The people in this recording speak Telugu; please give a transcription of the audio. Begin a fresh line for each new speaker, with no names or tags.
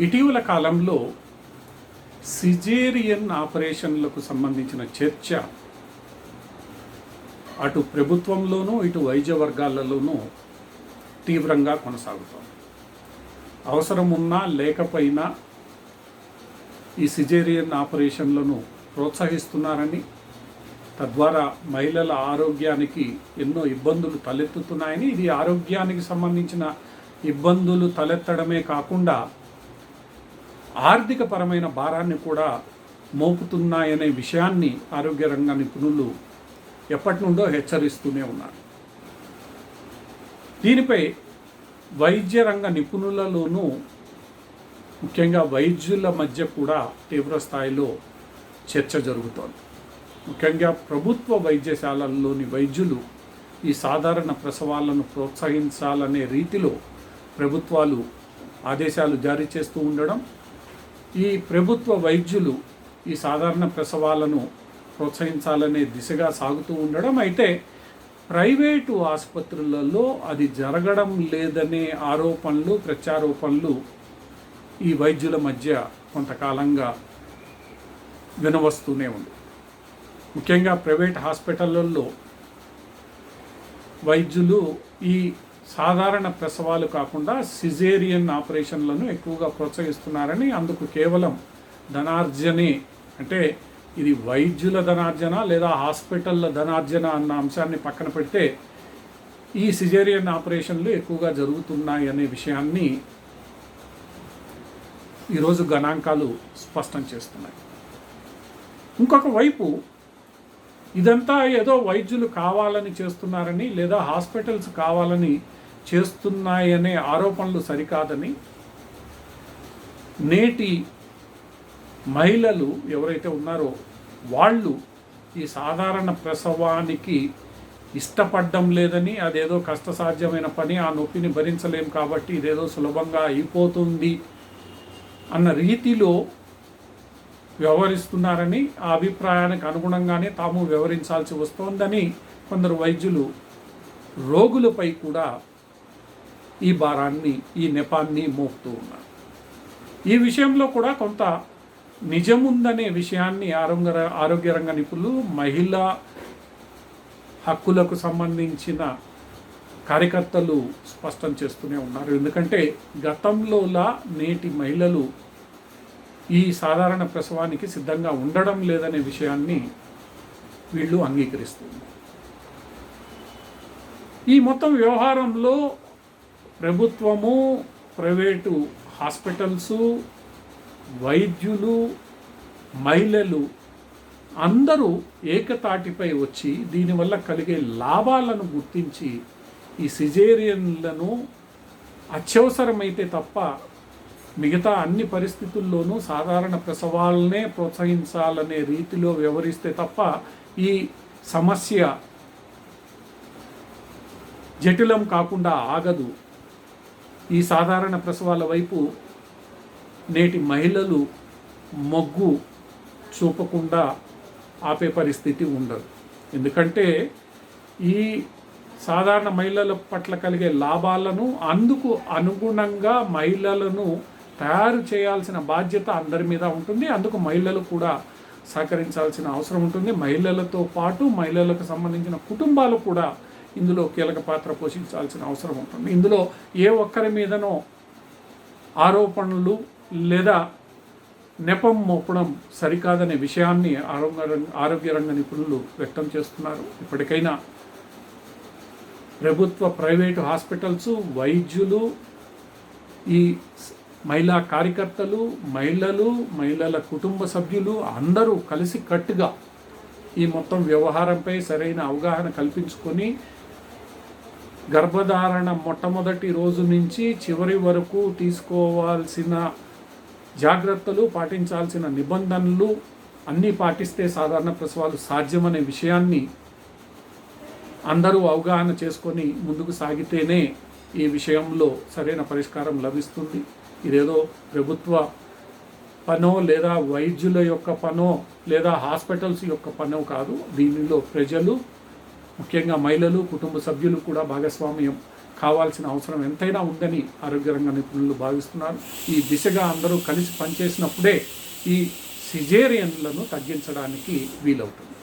ఇటీవల కాలంలో సిజేరియన్ ఆపరేషన్లకు సంబంధించిన చర్చ అటు ప్రభుత్వంలోనూ ఇటు వైద్య వర్గాలలోనూ తీవ్రంగా కొనసాగుతోంది. అవసరం ఉన్నా లేకపోయినా ఈ సిజేరియన్ ఆపరేషన్లను ప్రోత్సహిస్తున్నారని, తద్వారా మహిళల ఆరోగ్యానికి ఎన్నో ఇబ్బందులు తలెత్తుతున్నాయని, ఇది ఆరోగ్యానికి సంబంధించిన ఇబ్బందులు తలెత్తడమే కాకుండా ఆర్థికపరమైన భారాన్ని కూడా మోపుతున్నాయనే విషయాన్ని ఆరోగ్య రంగ నిపుణులు ఎప్పటి నుండో హెచ్చరిస్తూనే ఉన్నారు. దీనిపై వైద్య రంగ నిపుణులలోనూ ముఖ్యంగా వైద్యుల మధ్య కూడా తీవ్ర స్థాయిలో చర్చ జరుగుతోంది. ముఖ్యంగా ప్రభుత్వ వైద్యశాలల్లోని వైద్యులు ఈ సాధారణ ప్రసవాలను ప్రోత్సహించాలనే రీతిలో ప్రభుత్వాలు ఆదేశాలు జారీ చేస్తూ ఉండడం, ఈ ప్రభుత్వ వైద్యులు ఈ సాధారణ ప్రసవాలను ప్రోత్సహించాలనే దిశగా సాగుతూ ఉండడం, అయితే ప్రైవేటు ఆసుపత్రులలో అది జరగడం లేదనే ఆరోపణలు, ప్రత్యారోపణలు ఈ వైద్యుల మధ్య కొంతకాలంగా వినవస్తూనే ఉంది. ముఖ్యంగా ప్రైవేట్ హాస్పిటళ్ళల్లో వైద్యులు ఈ సాధారణ ప్రసవాలు కాకుండా సిజేరియన్ ఆపరేషన్లను ఎక్కువగా ప్రోత్సహిస్తున్నారని, అందుకు కేవలం ధనార్జనే, అంటే ఇది వైద్యుల ధనార్జన లేదా హాస్పిటల్ల ధనార్జన అన్న అంశాన్ని పక్కన పెడితే ఈ సిజేరియన్ ఆపరేషన్లు ఎక్కువగా జరుగుతున్నాయి అనే విషయాన్ని ఈరోజు గణాంకాలు స్పష్టం చేస్తున్నాయి. ఇంకొక వైపు ఇదంతా ఏదో వైద్యులు కావాలని చేస్తున్నారని లేదా హాస్పిటల్స్ కావాలని చేస్తున్నాయనే ఆరోపణలు సరికాదని, నేటి మహిళలు ఎవరైతే ఉన్నారో వాళ్ళు ఈ సాధారణ ప్రసవానికి ఇష్టపడడం లేదని, అదేదో కష్టసాధ్యమైన పని, ఆ నొప్పిని భరించలేం కాబట్టి ఇదేదో సులభంగా అయిపోతుంది అన్న రీతిలో వ్యవహరిస్తున్నారని, ఆ అభిప్రాయానికి అనుగుణంగానే తాము వ్యవహరించాల్సి వస్తోందని కొందరు వైద్యులు రోగులపై కూడా ఈ భారాన్ని, ఈ నెపాన్ని మోపుతూ ఉన్నారు. ఈ విషయంలో కూడా కొంత నిజముందనే విషయాన్ని ఆరోగ్య రంగ నిపుణులు, మహిళా హక్కులకు సంబంధించిన కార్యకర్తలు స్పష్టం చేస్తూనే ఉన్నారు. ఎందుకంటే గతంలోలా నేటి మహిళలు ఈ సాధారణ ప్రసవానికి సిద్ధంగా ఉండడం లేదనే విషయాన్ని వీళ్ళు అంగీకరిస్తున్నారు. ఈ మొత్తం వ్యవహారంలో ప్రభుత్వము, ప్రైవేటు హాస్పిటల్సు, వైద్యులు, మహిళలు అందరూ ఏకతాటిపై వచ్చి దీనివల్ల కలిగే లాభాలను గుర్తించి ఈ సిజేరియన్లను అత్యవసరమైతే తప్ప మిగతా అన్ని పరిస్థితుల్లోనూ సాధారణ ప్రసవాలనే ప్రోత్సహించాలనే రీతిలో వ్యవహరిస్తే తప్ప ఈ సమస్య జటిలం కాకుండా ఆగదు. ఈ సాధారణ ప్రసవాల వైపు నేటి మహిళలు మొగ్గు చూపకుండా ఆపే పరిస్థితి ఉండదు. ఎందుకంటే ఈ సాధారణ మహిళల పట్ల కలిగే లాభాలను, అందుకు అనుగుణంగా మహిళలను తయారు చేయాల్సిన బాధ్యత అందరి మీద ఉంటుంది. అందుకు మహిళలు కూడా సహకరించాల్సిన అవసరం ఉంటుంది. మహిళలతో పాటు మహిళలకు సంబంధించిన కుటుంబాలు కూడా ఇందులో కీలక పాత్ర పోషించాల్సిన అవసరం ఉంటుంది. ఇందులో ఏ ఒక్కరి మీదనో ఆరోపణలు లేదా నెపం మోపడం సరికాదనే విషయాన్ని ఆరోగ్య రంగ నిపుణులు వ్యక్తం చేస్తున్నారు. ఇప్పటికైనా ప్రభుత్వ, ప్రైవేటు హాస్పిటల్స్, వైద్యులు, ఈ మహిళా కార్యకర్తలు, మహిళలు, మహిళల కుటుంబ సభ్యులు అందరూ కలిసి కట్టుగా ఈ మొత్తం వ్యవహారంపై సరైన అవగాహన కల్పించుకొని గర్భధారణ మొట్టమొదటి రోజు నుంచి చివరి వరకు తీసుకోవాల్సిన జాగ్రత్తలు, పాటించాల్సిన నిబంధనలు అన్నీ పాటిస్తే సాధారణ ప్రసవాలు సాధ్యమనే విషయాన్ని అందరూ అవగాహన చేసుకొని ముందుకు సాగితేనే ఈ విషయంలో సరైన పరిష్కారం లభిస్తుంది. ఇదేదో ప్రభుత్వ పనో లేదా వైద్యుల యొక్క పనో లేదా హాస్పిటల్స్ యొక్క పనో కాదు. దీనిలో ప్రజలు, ముఖ్యంగా మహిళలు, కుటుంబ సభ్యులు కూడా భాగస్వామ్యం కావాల్సిన అవసరం ఎంతైనా ఉందని ఆరోగ్య రంగ నిపుణులు భావిస్తున్నారు. ఈ దిశగా అందరూ కలిసి పనిచేసినప్పుడే ఈ సిజేరియన్లను తగ్గించడానికి వీలవుతుంది.